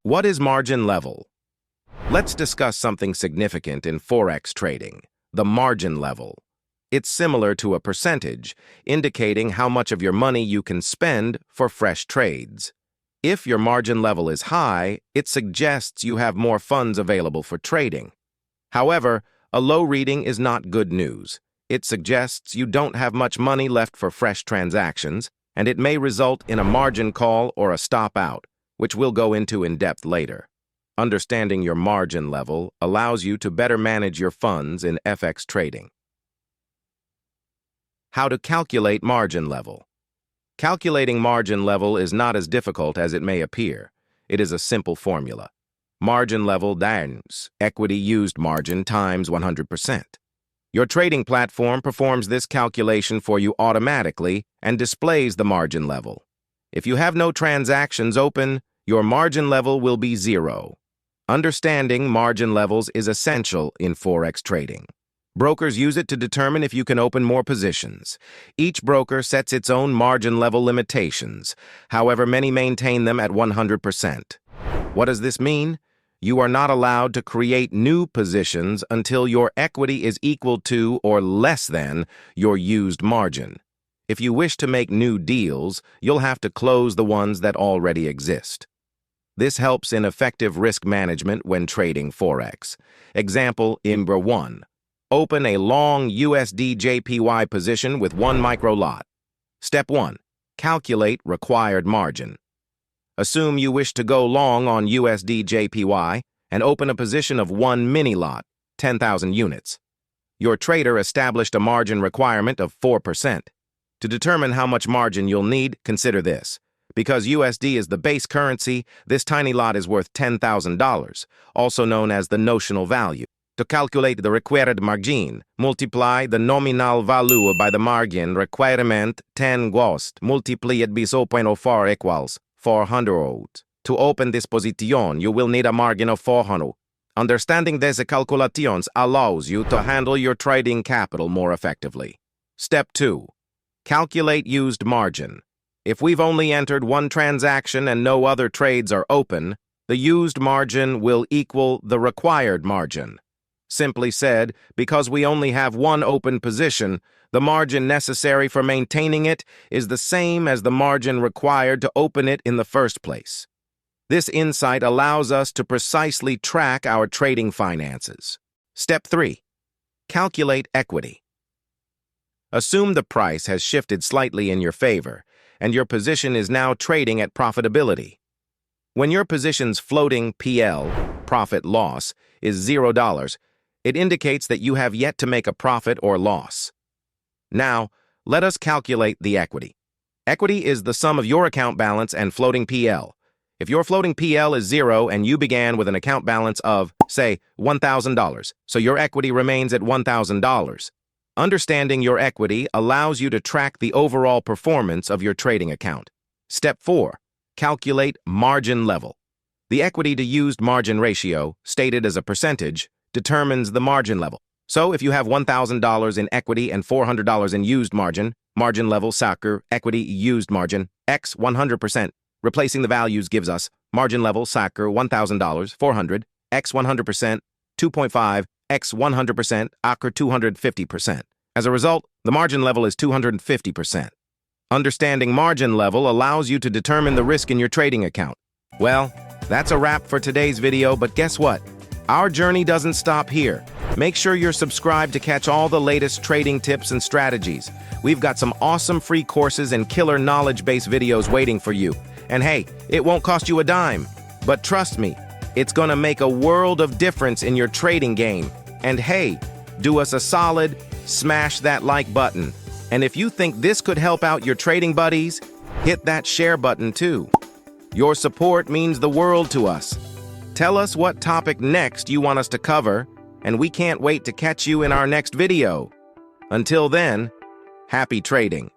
What is margin level? Let's discuss something significant in Forex trading, the margin level. It's similar to a percentage, indicating how much of your money you can spend for fresh trades. If your margin level is high, it suggests you have more funds available for trading. However, a low reading is not good news. It suggests you don't have much money left for fresh transactions, and it may result in a margin call or a stop out, which we'll go into in depth later. Understanding your margin level allows you to better manage your funds in FX trading. How to calculate margin level. Calculating margin level is not as difficult as it may appear. It is a simple formula. Margin level times equity used margin times 100%. Your trading platform performs this calculation for you automatically and displays the margin level. If you have no transactions open, your margin level will be 0. Understanding margin levels is essential in Forex trading. Brokers use it to determine if you can open more positions. Each broker sets its own margin level limitations. However, many maintain them at 100%. What does this mean? You are not allowed to create new positions until your equity is equal to or less than your used margin. If you wish to make new deals, you'll have to close the ones that already exist. This helps in effective risk management when trading Forex. Example, IMBRA 1. Open a long USD JPY position with 1 micro lot. Step 1. Calculate required margin. Assume you wish to go long on USD JPY and open a position of 1 mini lot, 10,000 units. Your trader established a margin requirement of 4%. To determine how much margin you'll need, consider this. Because USD is the base currency, this tiny lot is worth $10,000, also known as the notional value. To calculate the required margin, multiply the nominal value by the margin requirement 10 gost multiplied by 0.04 equals 400. To open this position, you will need a margin of 400. Understanding these calculations allows you to handle your trading capital more effectively. Step 2. Calculate used margin. If we've only entered one transaction and no other trades are open, the used margin will equal the required margin. Simply said, because we only have one open position, the margin necessary for maintaining it is the same as the margin required to open it in the first place. This insight allows us to precisely track our trading finances. Step 3. Calculate equity. Assume the price has shifted slightly in your favor, and your position is now trading at profitability. When your position's floating PL, profit-loss, is $0, it indicates that you have yet to make a profit or loss. Now, let us calculate the equity. Equity is the sum of your account balance and floating PL. If your floating PL is 0 and you began with an account balance of, say, $1,000, so your equity remains at $1,000. Understanding your equity allows you to track the overall performance of your trading account. Step 4. Calculate margin level. The equity to used margin ratio, stated as a percentage, determines the margin level. So if you have $1,000 in equity and $400 in used margin, margin level SACR, equity used margin, X 100%. Replacing the values gives us margin level SACR $1,000, 400, X 100%, 2.5, X 100%, ACR 250%. As a result, the margin level is 250%. Understanding margin level allows you to determine the risk in your trading account. Well, that's a wrap for today's video, but guess what? Our journey doesn't stop here. Make sure you're subscribed to catch all the latest trading tips and strategies. We've got some awesome free courses and killer knowledge-based videos waiting for you. And hey, it won't cost you a dime. But trust me, it's gonna make a world of difference in your trading game. And hey, do us a solid, smash that like button. And if you think this could help out your trading buddies, hit that share button too. Your support means the world to us. Tell us what topic next you want us to cover, and we can't wait to catch you in our next video. Until then, happy trading.